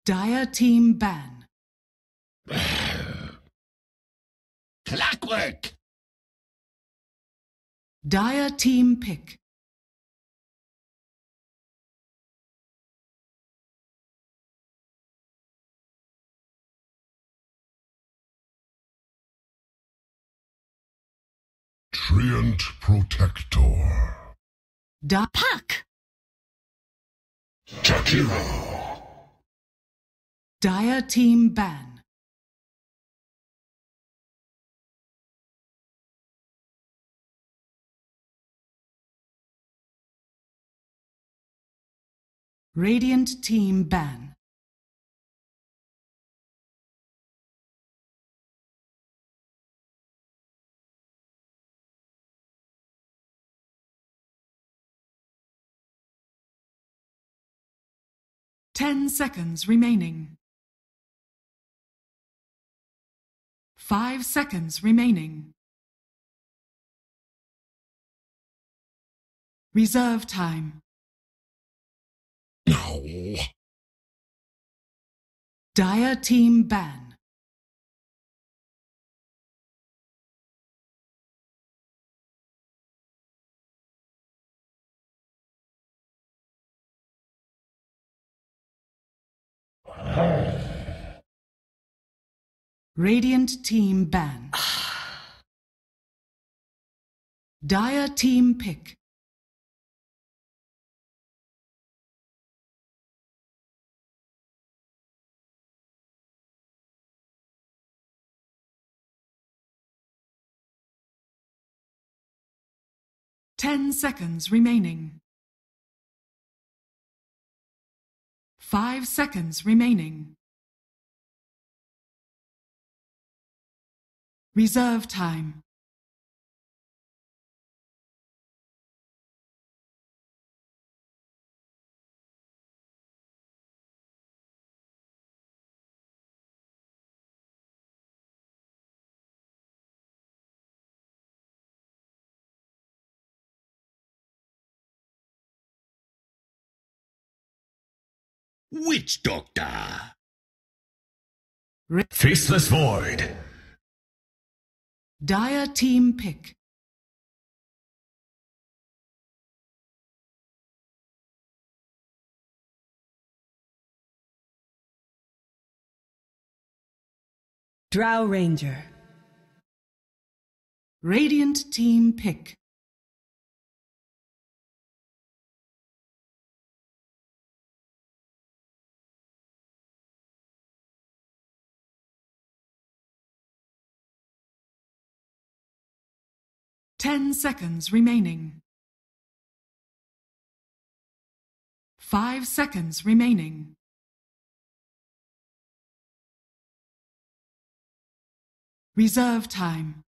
Dire team ban. Clockwork! Dire team pick. Treant Protector. Puck. Takira. Dire team ban. Radiant team ban. Ten seconds remaining. 5 seconds remaining. Reserve time. No. Dire team ban. Radiant team ban. Dire team pick. Ten seconds remaining. 5 seconds remaining. Reserve time. Witch Doctor! Faceless Void. Dire team pick. Drow Ranger. Radiant team pick. Ten seconds remaining. 5 seconds remaining. Reserve time.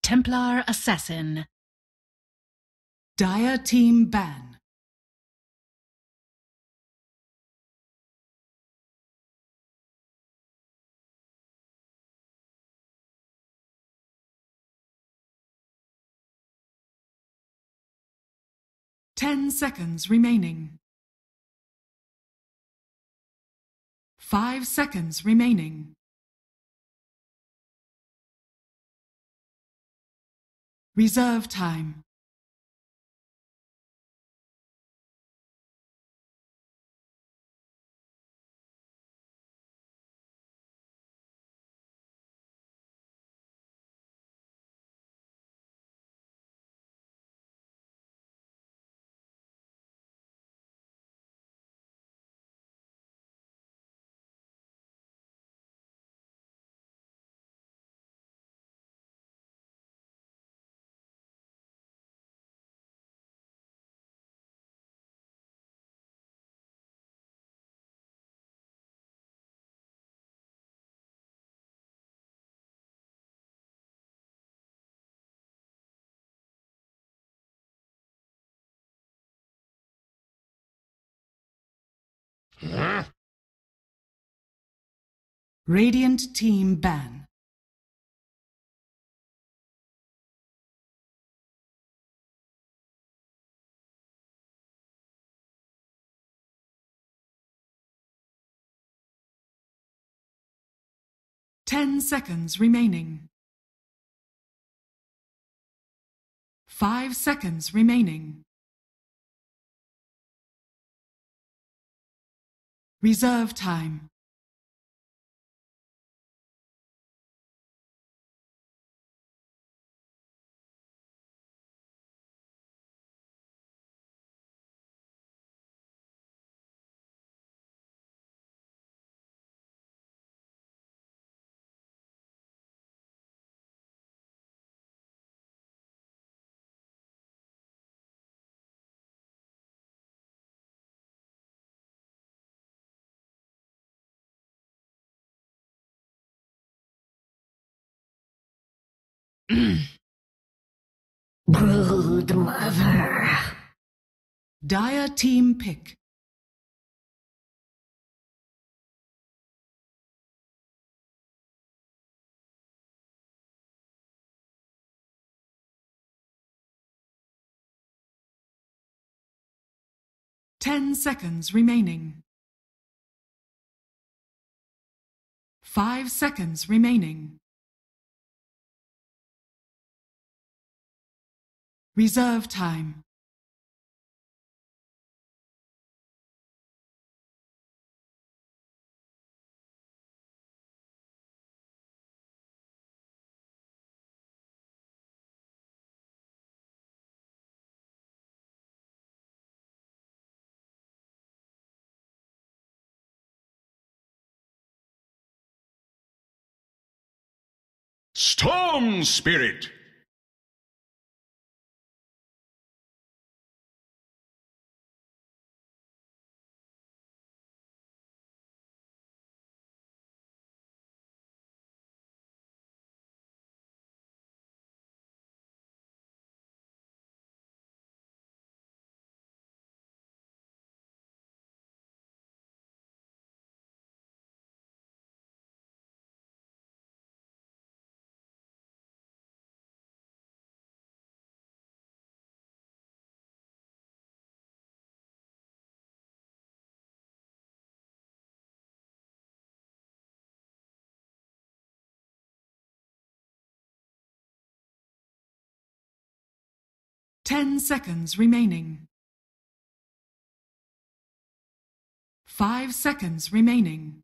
Templar Assassin. Dire team ban. Ten seconds remaining. 5 seconds remaining. Reserve time. Radiant team ban. Ten seconds remaining. 5 seconds remaining. Reserve time. Brood mother. Dire team pick. Ten seconds remaining. 5 seconds remaining. Reserve time. Storm Spirit! Ten seconds remaining. 5 seconds remaining.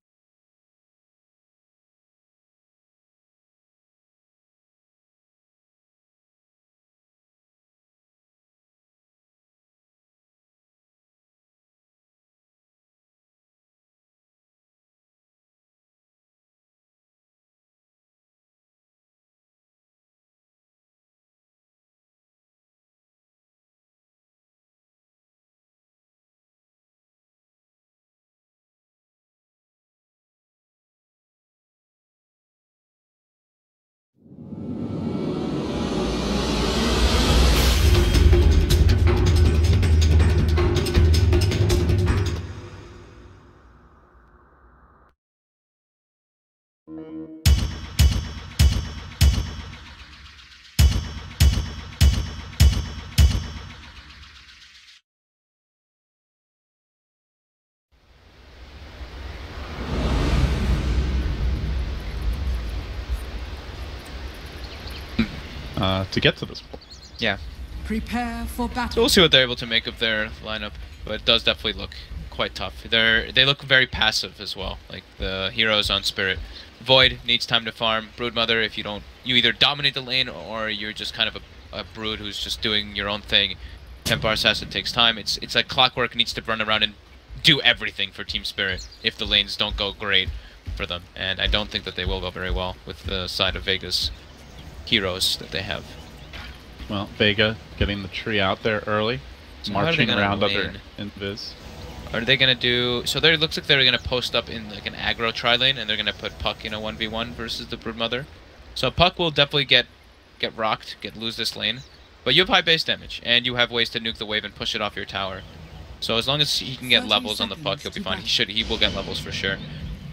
To get to this point. Yeah. Prepare for So battle. we'll see what they're able to make of their lineup, but it does definitely look quite tough. They look very passive as well, like the heroes on Spirit. Void needs time to farm. Broodmother, if you either dominate the lane or you're just kind of a brood who's just doing your own thing. Templar Assassin takes time. It's like clockwork, needs to run around and do everything for Team Spirit if the lanes don't go great for them. And I don't think that they will go very well with the side of Vega's heroes that they have. Well, Vega getting the tree out there early, So how are they marching gonna around other lane? invis. Are they gonna do? So there looks like they're gonna post up in like an aggro tri lane, and they're gonna put Puck in a 1v1 versus the Broodmother. So Puck will definitely get rocked, lose this lane, but you have high base damage, and you have ways to nuke the wave and push it off your tower. So as long as he can get 30 levels on the Puck, he'll be seconds fine. to He will get levels for sure.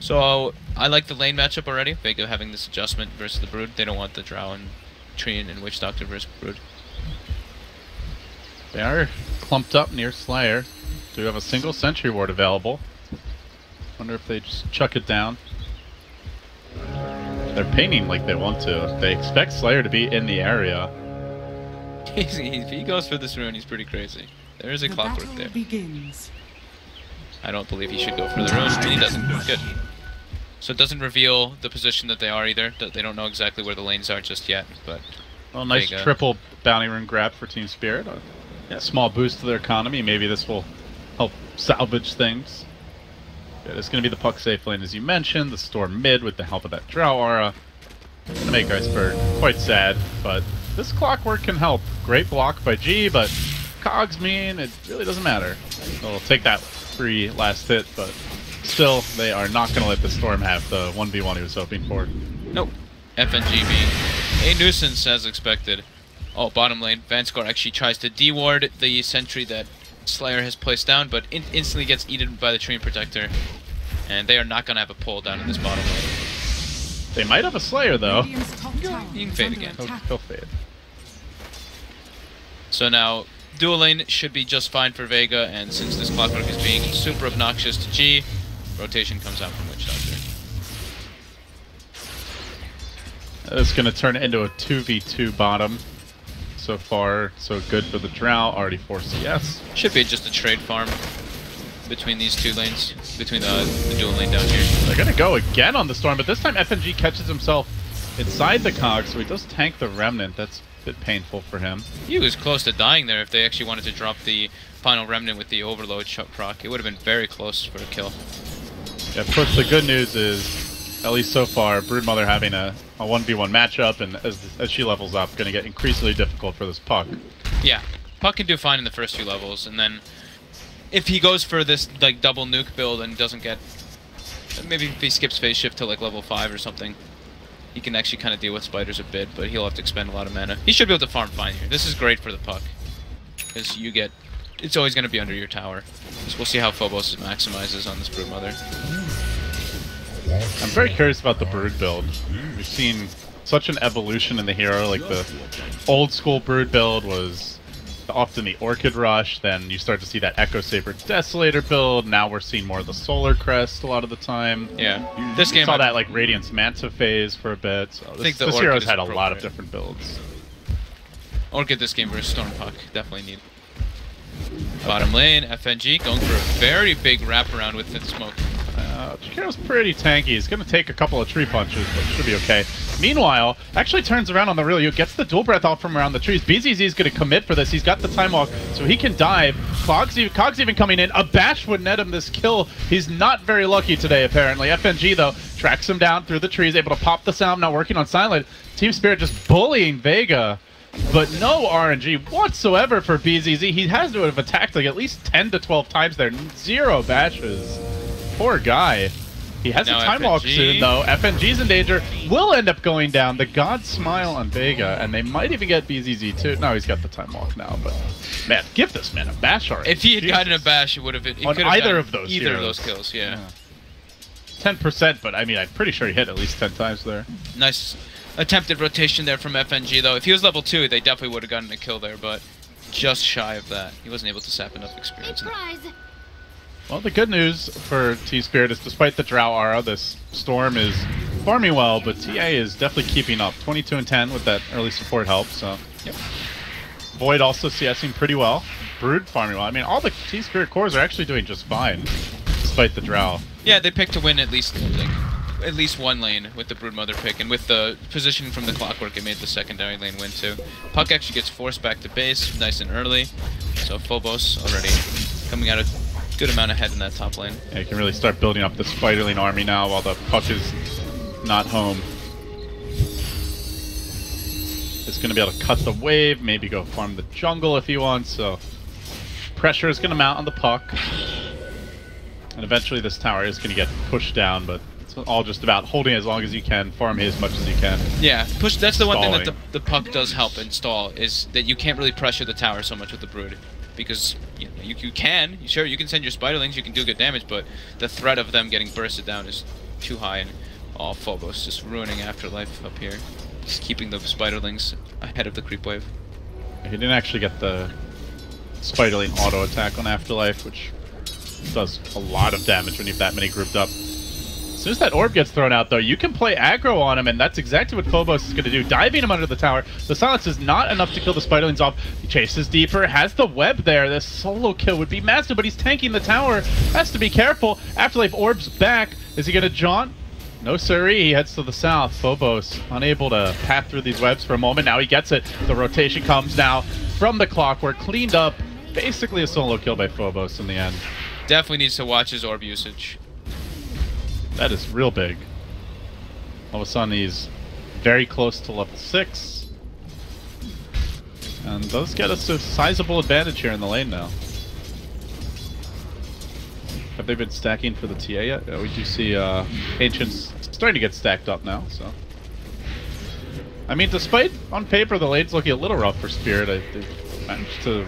So I like the lane matchup already. Vega having this adjustment versus the Brood. They don't want the Drow and Treant and Witch Doctor versus Brood. They are clumped up near Slayer. Do have a single Sentry Ward available. Wonder if they just chuck it down. They're painting like they want to. They expect Slayer to be in the area. If he goes for this rune, he's pretty crazy. There is a The clockwork battle there. begins. I don't believe he should go for the rune, and he doesn't. Good. So it doesn't reveal the position that they are either. They don't know exactly where the lanes are just yet, but... Well, nice Vega. triple bounty rune grab for Team Spirit. A small boost to their economy. Maybe this will help salvage things. Yeah, it's going to be the puck safe lane, as you mentioned. The storm mid with the help of that Drow aura. Going to make Iceberg quite sad, but this clockwork can help. Great block by G, but cogs mean it really doesn't matter. They'll take that free last hit, but still, they are not going to let the storm have the 1v1 he was hoping for. Nope. FNG being a nuisance as expected. Oh, bottom lane. Vanskor actually tries to deward the sentry that Slayer has placed down, but instantly gets eaten by the Treant Protector. And they are not going to have a pull down in this bottom lane. They might have a Slayer, though. Radiant's top tower You can is fade under again. attack. He'll fade. So now, dual lane should be just fine for Vega, and since this clockwork is being super obnoxious to G, rotation comes out from Witch Doctor. It's going to turn into a 2v2 bottom. So far, so good for the Drow. Already 4 CS. Should be just a trade farm between these two lanes, between the dual lane down here. They're going to go again on the Storm, but this time FNG catches himself inside the cog, so he does tank the Remnant. That's a bit painful for him. He was close to dying there if they actually wanted to drop the final Remnant with the Overload proc. It would have been very close for a kill. Yeah, of course, the good news is, at least so far, Broodmother having a 1v1 matchup, and as she levels up, going to get increasingly difficult for this puck. Yeah, Puck can do fine in the first few levels, and then if he goes for this like double nuke build and doesn't get, maybe if he skips phase shift to like level 5 or something, he can actually kind of deal with spiders a bit, but he'll have to expend a lot of mana. He should be able to farm fine here. This is great for the Puck, because you get, it's always going to be under your tower. So we'll see how Phobos maximizes on this Broodmother. I'm very curious about the Brood build. We've seen such an evolution in the hero. Like the old school Brood build was often the Orchid Rush, then you start to see that Echo Saber Desolator build. Now we're seeing more of the Solar Crest a lot of the time. Yeah, this game saw that like Radiance Manta phase for a bit. So this hero's had a lot of different builds. Orchid this game versus Storm Puck, definitely need. Bottom lane, FNG going for a very big wraparound with the smoke. Chikiro's pretty tanky. He's going to take a couple of tree punches, but should be okay. Meanwhile, actually turns around on the Ryu, gets the dual breath off from around the trees. BZZ is going to commit for this. He's got the time walk, so he can dive. Cog's even coming in. A bash would net him this kill. He's not very lucky today, apparently. FNG, though, tracks him down through the trees, able to pop the sound, now working on Silent. Team Spirit just bullying Vega. But no RNG whatsoever for BZZ. He has to have attacked like at least 10 to 12 times there. 0 bashes. Poor guy. He has a time walk soon, though. FNG's in danger. Will end up going down. The God Smile on Vega, and they might even get BZZ too. No, he's got the time walk now, but man, give this man a bash already. If he had gotten a bash, it would have been on either of those kills. Yeah. 10%, but I mean, I'm pretty sure he hit at least 10 times there. Nice attempted rotation there from FNG, though. If he was level 2, they definitely would have gotten a kill there, but just shy of that. He wasn't able to sap enough experience. Well, the good news for Team Spirit is despite the Drow aura, this Storm is farming well, but TA is definitely keeping up. 22 and 10 with that early support help, so. Yep. Void also CSing pretty well. Brood farming well. I mean, all the Team Spirit cores are actually doing just fine, despite the Drow. Yeah, they picked to win at least one lane with the Broodmother pick, and with the positioning from the Clockwork, it made the secondary lane win too. Puck actually gets forced back to base nice and early, so Phobos already coming out a good amount ahead in that top lane. Yeah, you can really start building up the Spiderling army now while the Puck is not home. It's going to be able to cut the wave, maybe go farm the jungle if he wants, so pressure is going to mount on the Puck. And eventually this tower is going to get pushed down, but it's all just about holding as long as you can, farm as much as you can. Yeah, push. That's the one thing that the Puck does help install, is that you can't really pressure the tower so much with the Brood. Because you can send your Spiderlings, you can do good damage, but the threat of them getting bursted down is too high, and Phobos just ruining Afterlife up here. Just keeping the Spiderlings ahead of the creep wave. He didn't actually get the Spiderling auto attack on Afterlife, which does a lot of damage when you have that many grouped up. As soon as that orb gets thrown out, though, you can play aggro on him, and that's exactly what Phobos is going to do. Diving him under the tower. The silence is not enough to kill the Spiderlings off. He chases deeper, has the web there. This solo kill would be massive, but he's tanking the tower. Has to be careful. Afterlife orbs back. Is he going to jaunt? No siree, he heads to the south. Phobos unable to path through these webs for a moment. Now he gets it. The rotation comes now from the clockwork, cleaned up. Basically a solo kill by Phobos in the end. Definitely needs to watch his orb usage. That is real big. All of a sudden he's very close to level 6. And does get us a sizable advantage here in the lane now. Have they been stacking for the TA yet? Yeah, we do see Ancients starting to get stacked up now, so. I mean, despite on paper the lane's looking a little rough for Spirit, they've managed to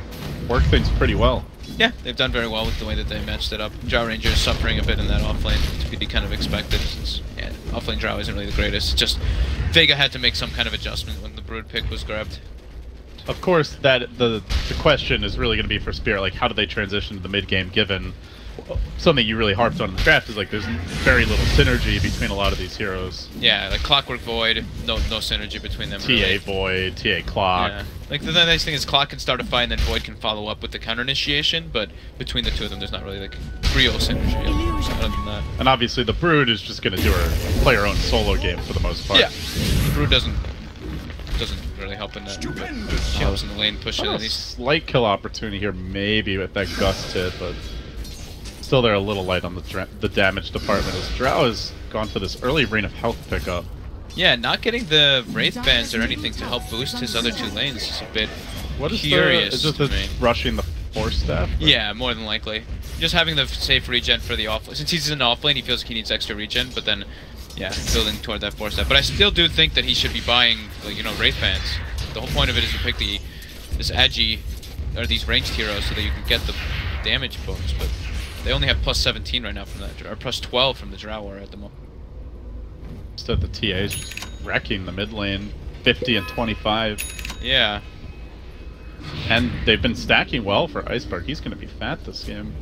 work things pretty well. Yeah, they've done very well with the way that they matched it up. Drow Ranger is suffering a bit in that offlane, to be kind of expected, since offlane Drow isn't really the greatest. Just Vega had to make some kind of adjustment when the Brood pick was grabbed. Of course, that the question is really going to be for Spirit, like how do they transition to the mid game, given something you really harped on in the draft is like there's very little synergy between a lot of these heroes. Yeah, like Clockwork Void, no synergy between them. TA really. Void, TA Clock. Yeah. Like the nice thing is Clock can start a fight and then Void can follow up with the counter initiation, but between the two of them there's not really like real synergy other than that. And obviously the Brood is just going to do play her own solo game for the most part. Yeah, the Brood doesn't really help in that. She helps in the lane push it at least. Slight kill opportunity here maybe with that Gust hit, but still they're a little light on the damage department as Drow has gone for this early Rain of Health pickup. Yeah, not getting the Wraith Bands or anything to help boost his other two lanes is a bit curious is to me. Just rushing the Force Staff? Or? Yeah, more than likely. Just having the safe regen for the off lane. Since he's in the off lane, he feels like he needs extra regen, but then, yeah, building toward that Force Staff. But I still do think that he should be buying, like, you know, Wraith Bands. The whole point of it is to pick this Agi, or these ranged heroes, so that you can get the damage bonus, but they only have plus 17 right now from that, or plus 12 from the Drow War at the moment. Instead the TA is just wrecking the mid lane, 50 and 25. Yeah. And they've been stacking well for Iceberg. He's going to be fat this game.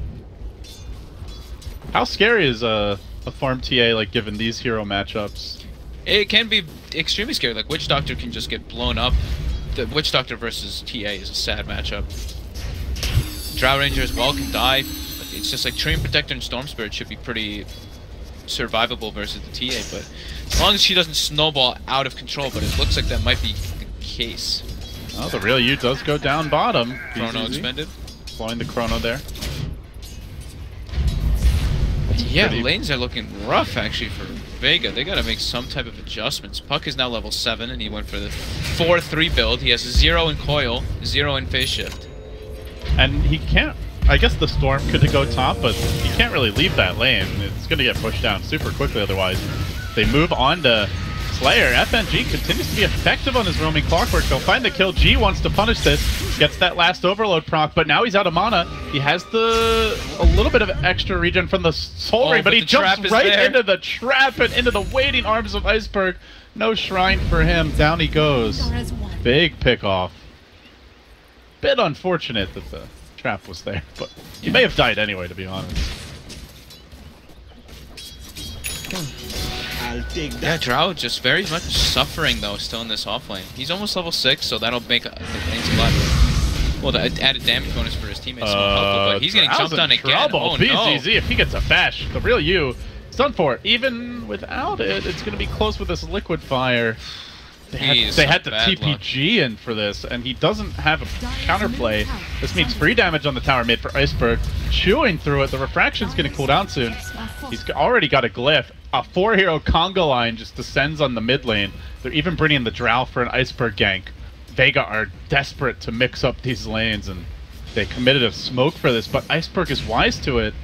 How scary is a farm TA, like, given these hero matchups? It can be extremely scary. Like, Witch Doctor can just get blown up. The Witch Doctor versus TA is a sad matchup. Drow Ranger as well can die. It's just like Treant Protector and Storm Spirit should be pretty survivable versus the TA, but as long as she doesn't snowball out of control, but it looks like that might be the case. Oh, the real U does go down bottom. Chrono expended. Blowing the Chrono there. Yeah, the lanes are looking rough actually for Vega. They gotta make some type of adjustments. Puck is now level 7 and he went for the 4-3 build. He has 0 in coil, 0 in phase shift. And he can't, I guess the Storm could go top, but he can't really leave that lane. It's going to get pushed down super quickly otherwise. They move on to Slayer. FNG continues to be effective on his roaming Clockwork. They'll find the kill. G wants to punish this. Gets that last Overload proc, but now he's out of mana. He has a little bit of extra regen from the Soul Ring, but he jumps right into the trap and into the waiting arms of Iceberg. No shrine for him. Down he goes. Big pick off. Bit unfortunate that the trap was there, but he may have died anyway, to be honest. I'll take that. Yeah, Drow just very much suffering though, still in this offlane. He's almost level 6, so that'll make the lanes a lot. Well, the added damage bonus for his teammates is more helpful, but he's getting jumped on again. Oh BZZ, no! if he gets a bash, the real U, it's done for. Even without it, it's going to be close with this Liquid Fire. They had to TPG in for this, and he doesn't have a counterplay. This means free damage on the tower mid for Iceberg. Chewing through it, the refraction's going to cool down soon. He's already got a glyph. A 4-hero conga line just descends on the mid lane. They're even bringing the Drow for an Iceberg gank. Vega are desperate to mix up these lanes, and they committed a smoke for this, but Iceberg is wise to it.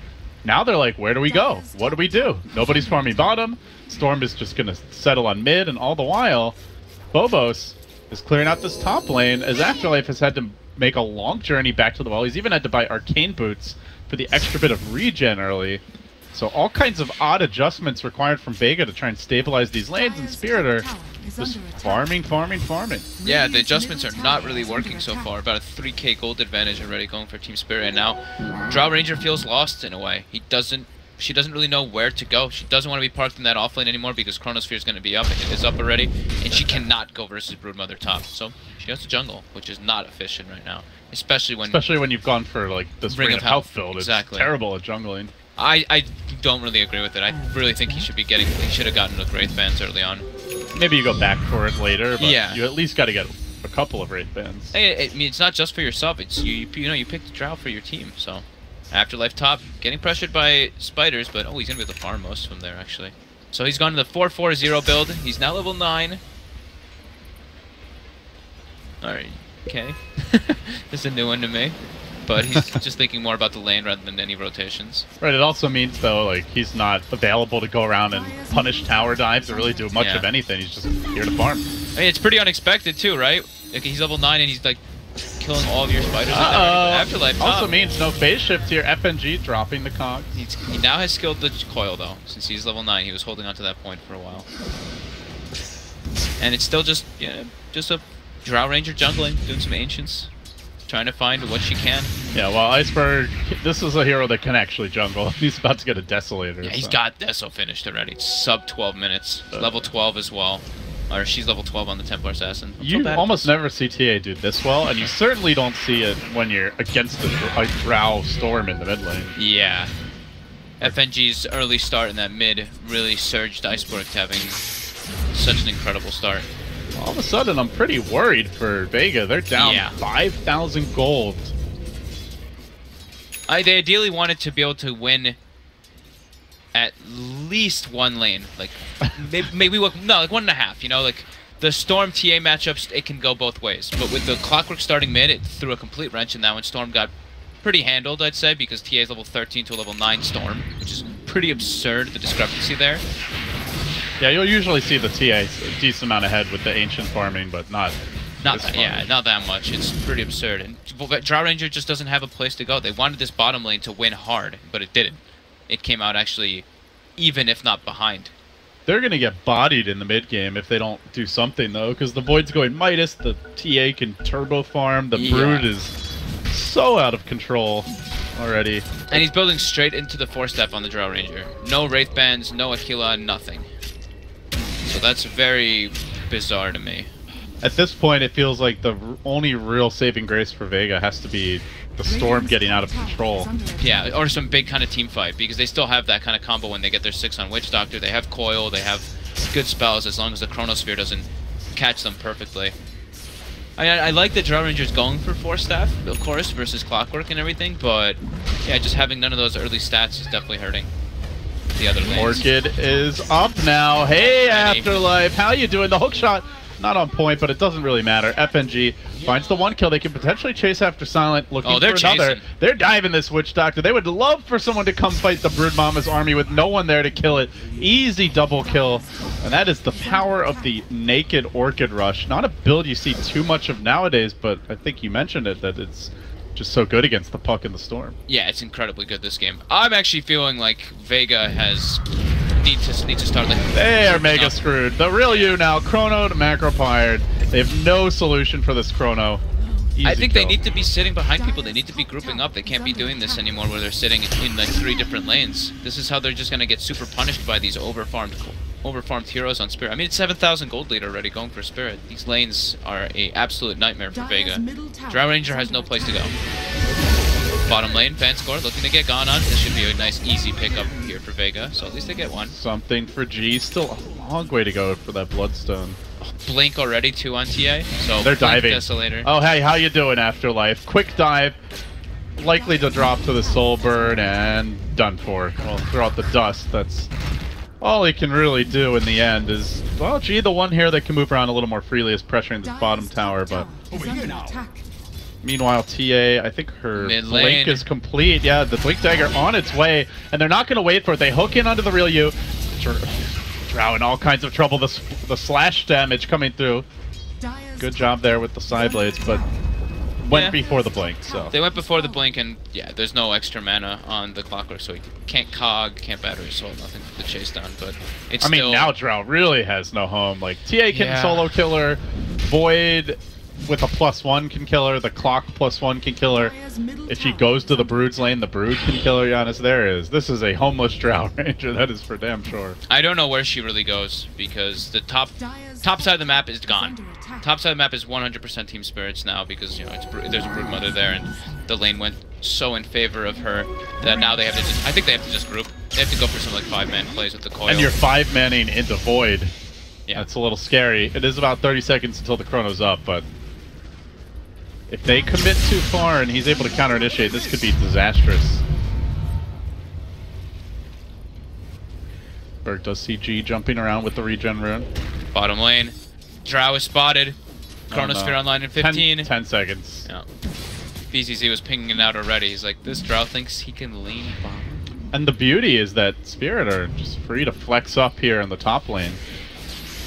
Now they're like, where do we go? What do we do? Nobody's farming bottom. Storm is just going to settle on mid, and all the while, Phobos is clearing out this top lane as Afterlife has had to make a long journey back to the wall. He's even had to buy Arcane Boots for the extra bit of regen early. So all kinds of odd adjustments required from Vega to try and stabilize these lanes, and Spirit are just farming. Yeah, the adjustments are not really working so far. About a 3k gold advantage already going for Team Spirit, and now Drow Ranger feels lost in a way. She doesn't really know where to go. She doesn't want to be parked in that offlane anymore because Chronosphere is going to be up, and it is up already, and she cannot go versus Broodmother top. So she has to jungle, which is not efficient right now, especially when you've gone for like this Ring of Health build. Exactly. It's terrible at jungling. I don't really agree with it. I really think he should have gotten with Wraith Bands early on. Maybe you go back for it later, but yeah, you at least got to get a couple of Wraith Bands. Hey, I mean, it's not just for yourself. It's you know, you picked Drow for your team, so. Afterlife top, getting pressured by spiders, but oh, he's gonna be able to farm most of them there actually. So he's gone to the 4-4-0 build. He's now level 9. Alright, okay. This is a new one to me. But he's just thinking more about the lane rather than any rotations. Right, it also means though, like, he's not available to go around and punish tower dives or really do much of anything. He's just here to farm. I mean, it's pretty unexpected too, right? Like, he's level 9 and he's like killing all of your spiders. Afterlife top. Also means no phase shift here. FNG dropping the cogs. He now has skilled the coil though. Since he's level 9, he was holding on to that point for a while. And it's still just a Drow Ranger jungling, doing some ancients, trying to find what she can. Yeah, well, Iceberg, this is a hero that can actually jungle. He's about to get a Desolator. Yeah, he's got Deso finished already. It's sub 12 minutes. Level 12 as well. Or she's level 12 on the Templar Assassin. You almost never see TA do this well, and you certainly don't see it when you're against a Drow Storm in the mid lane. Yeah. FNG's early start in that mid really surged Iceberg to having such an incredible start. All of a sudden, I'm pretty worried for Vega. They're down 5,000 gold. They ideally wanted to be able to win at least one lane, like maybe like 1.5. You know, like the Storm TA matchups, it can go both ways. But with the Clockwork starting mid, it threw a complete wrench in that one. Storm got pretty handled, I'd say, because TA is level 13 to a level 9 Storm, which is pretty absurd, the discrepancy there. Yeah, you'll usually see the TA a decent amount ahead with the ancient farming, but not that much. It's pretty absurd. And Drow Ranger just doesn't have a place to go. They wanted this bottom lane to win hard, but it didn't. It came out actually even, if not behind. They're going to get bodied in the mid game if they don't do something, though, because the Void's going Midas, the TA can turbo farm, the Brood is so out of control already. And he's building straight into the 4-step on the Drow Ranger. No Wraith Bands, no Aquila, nothing. So that's very bizarre to me. At this point, it feels like the only real saving grace for Vega has to be the Storm getting out of control. Yeah, or some big kind of team fight, because they still have that kind of combo when they get their 6 on Witch Doctor. They have Coil, they have good spells as long as the Chronosphere doesn't catch them perfectly. I like the Drow Rangers going for 4-staff, of course, versus Clockwork and everything, but yeah, just having none of those early stats is definitely hurting the other lanes. Orchid is up now. Hey, Afterlife, how you doing? The hook shot, not on point, but it doesn't really matter. FNG finds the 1 kill. They can potentially chase after Silent, looking for another. Chasing. They're diving this Witch Doctor. They would love for someone to come fight the Brood Mama's army with no one there to kill it. Easy double kill. And that is the power of the naked Orchid Rush. Not a build you see too much of nowadays, but I think you mentioned it, that it's just so good against the Puck and the Storm. Yeah, it's incredibly good this game. I'm actually feeling like Vega need to start like they are mega screwed. The real you now, Chrono to macro pired. They have no solution for this Chrono. Easy I think kill. They need to be sitting behind people. They need to be grouping up. They can't be doing this anymore where they're sitting in like 3 different lanes. This is how they're just gonna get super punished by these overfarmed heroes on Spirit. I mean, it's 7,000 gold lead already going for Spirit. These lanes are an absolute nightmare for Vega. Drow Ranger has no place to go. Bottom lane, fan score, looking to get gone on. This should be a nice, easy pickup here for Vega, so at least they get one. Something for G. Still a long way to go for that Bloodstone. Blink already, 2 on TA, so they're diving. Desolator. Oh, hey, how you doing, Afterlife? Quick dive. Likely to drop to the Soul Burn, and done for. Well, throw out the dust. That's all he can really do in the end is, well, G, the one here that can move around a little more freely is pressuring this bottom tower, but meanwhile, TA, I think her blink is complete. Yeah, the blink dagger on its way, and they're not going to wait for it. They hook in onto the real you. Drow in all kinds of trouble. The slash damage coming through. Good job there with the side blades, but went before the blink, so. They went before the blink, and yeah, there's no extra mana on the Clockwork, so he can't cog, can't battery assault, nothing for the chase down. But it's I mean, still... now Drow really has no home. Like, TA can solo kill her, Void with a +1 can kill her, the Clock +1 can kill her. If she goes to the Brood's lane, the Brood can kill her, Giannis. This is a homeless Drow Ranger, that is for damn sure. I don't know where she really goes, because the top side of the map is gone. Top side of the map is 100% Team Spirits now, because, you know, there's a Brood Mother there, and the lane went so in favor of her that now they have to just... I think they have to just group. They have to go for some, like, 5-man plays with the coil. And you're 5-manning into Void. Yeah. That's a little scary. It is about 30 seconds until the chrono's up, but... if they commit too far and he's able to counter-initiate, this could be disastrous. Berg does see G jumping around with the regen rune. Bottom lane. Drow is spotted. Chronosphere online in 15. 10 seconds. Yeah. BZZ was pinging it out already. He's like, this Drow thinks he can lane bomb. And the beauty is that Spirit are just free to flex up here in the top lane.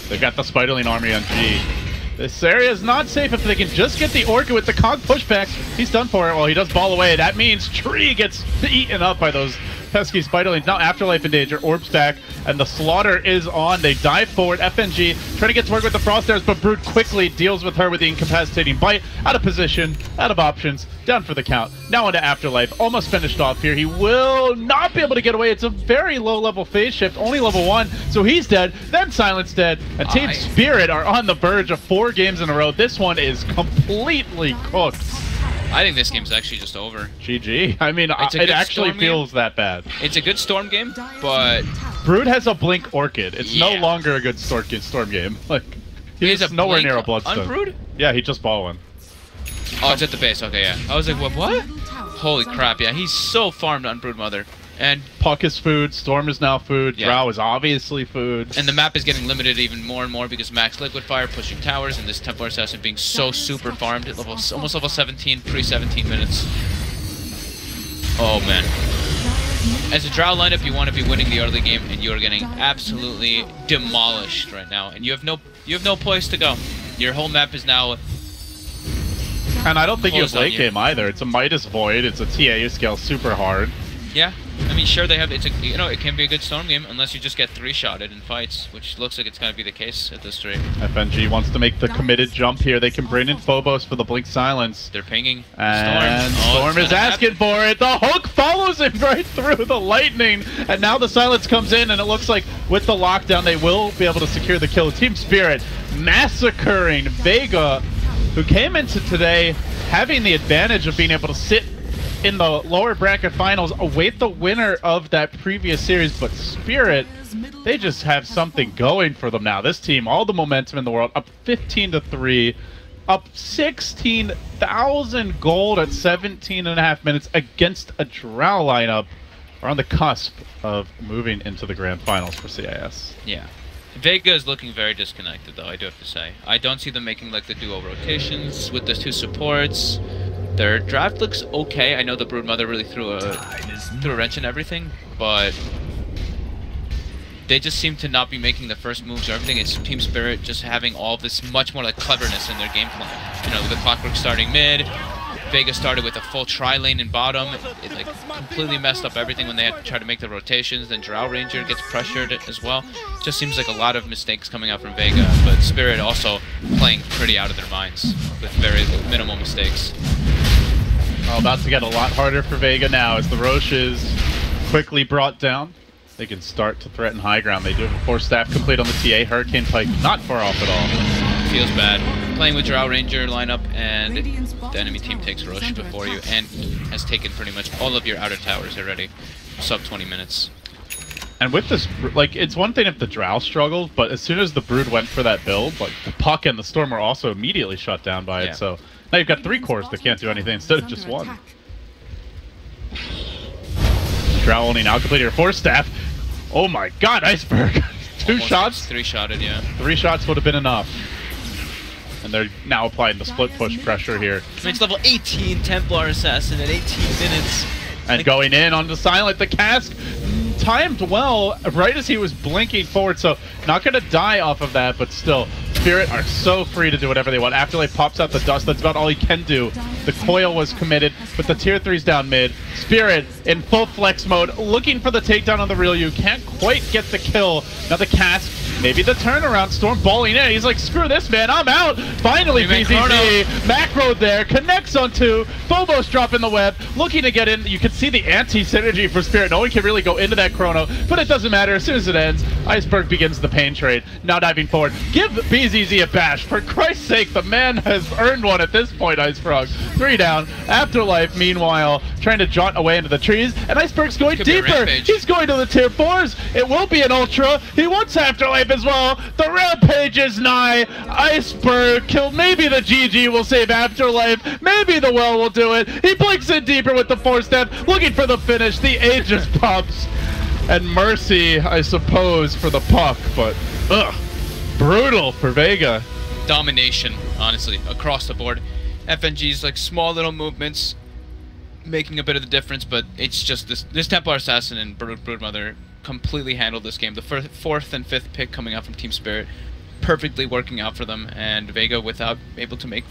They've got the Spiderling army on G. This area is not safe if they can just get the Orca with the Cog pushback. He's done for it. Well, he does ball away. That means Tree gets eaten up by those pesky Spiderlings. Now Afterlife in danger. Orbs back, and the slaughter is on. They dive forward. FNG trying to get to work with the Frost Arrows, but Brood quickly deals with her with the incapacitating bite. Out of position, out of options, down for the count. Now into Afterlife. Almost finished off here. He will not be able to get away. It's a very low-level phase shift, only level 1, so he's dead. Then Silence dead, and Team Spirit are on the verge of 4 games in a row. This one is completely cooked. I think this game's actually just over. GG. I mean, it actually feels that bad. It's a good Storm game, but... Brood has a Blink Orchid. It's no longer a good Storm game. Like, he's nowhere near a Bloodstone. On Brood? Yeah, he just bought one. Oh, it's at the base. Okay, yeah. I was like, what? Holy crap, yeah. He's so farmed on Brood Mother. And Puck is food, Storm is now food, Yeah. Drow is obviously food. And the map is getting limited even more and more because Max Liquid Fire pushing towers and this Templar Assassin being so super farmed at almost level 17, pre-17 minutes. Oh man. As a Drow lineup, you want to be winning the early game, and you are getting absolutely demolished right now. And you have no place to go. Your whole map is now. And I don't think you have Closed on late game either. It's a Midas Void, it's a TA scale super hard. Yeah, I mean, sure, they have. It's a, you know, it can be a good Storm game unless you just get 3-shotted in fights, which looks like it's going to be the case at this rate. FNG wants to make the committed jump here. They can bring in Phobos for the Blink Silence. They're pinging And Storm. Storm is asking for it. The hook follows him right through the lightning. And now the Silence comes in, and it looks like with the lockdown, they will be able to secure the kill. Team Spirit massacring Vega, who came into today having the advantage of being able to sit in the lower bracket finals, await the winner of that previous series, but Spirit, they just have something going for them now. This team, all the momentum in the world, up 15-3, up 16,000 gold at 17.5 minutes against a Drow lineup. We're on the cusp of moving into the grand finals for CIS. Yeah. Vega is looking very disconnected, though, I do have to say. I don't see them making like the duo rotations with the 2 supports. Their draft looks okay. I know the Brood Mother really threw a wrench in everything, but they just seem to not be making the first moves or everything. It's Team Spirit just having all this much more like cleverness in their game plan. You know, the Clockwork starting mid, Vega started with a full tri-lane in bottom. It like completely messed up everything when they had to try to make the rotations. Then Drow Ranger gets pressured as well. Just seems like a lot of mistakes coming out from Vega, but Spirit also playing pretty out of their minds with very minimal mistakes. Well, about to get a lot harder for Vega now as the Roche is quickly brought down. They can start to threaten high ground. They do have a 4-staff complete on the TA. Hurricane Pike not far off at all. Feels bad. Playing with Drow Ranger lineup, and the enemy team takes Roche before you and has taken pretty much all of your outer towers already. Sub 20 minutes. And with this, like, it's one thing if the Drow struggled, but as soon as the Brood went for that build, like, the Puck and the Storm are also immediately shut down by it, so now you've got 3 cores that can't do anything instead of just 1. Drow only now completed your 4-staff. Oh my god, Iceberg! 2 Almost shots? 3-shotted, yeah. 3 shots would have been enough. And they're now applying the split push pressure here. It's level 18 Templar Assassin at 18 minutes. And going in on the Silent, the cask timed well right as he was blinking forward, so not going to die off of that, but still Spirit are so free to do whatever they want. Afterlife pops out the dust. That's about all he can do. The coil was committed, but the tier 3's down mid. Spirit in full flex mode, looking for the takedown on the Ryu. Can't quite get the kill. Now the cast, maybe the turnaround. Storm balling in. He's like, screw this, man. I'm out. Finally, BZZ. Macro there. Connects on 2. Phobos dropping the web. Looking to get in. You can see the anti-synergy for Spirit. No one can really go into that chrono, but it doesn't matter. As soon as it ends, Iceberg begins the pain trade. Now diving forward. Give BZZ a bash. For Christ's sake, the man has earned one at this point, Ice Frog. 3 down. Afterlife, meanwhile, trying to jaunt away into the trees, and Iceberg's going deeper. He's going to the tier 4s. It will be an Ultra. He wants Afterlife as well. The Rampage is nigh. Iceberg killed. Maybe the GG will save Afterlife. Maybe the Well will do it. He blinks in deeper with the 4-step, looking for the finish. The A just pops. And Mercy, I suppose, for the puck, but ugh, brutal for Vega. Domination, honestly, across the board. FNG's like small little movements making a bit of the difference, but it's just this Templar Assassin and Broodmother completely handled this game. The 4th and 5th pick coming out from Team Spirit perfectly working out for them, and Vega without able to make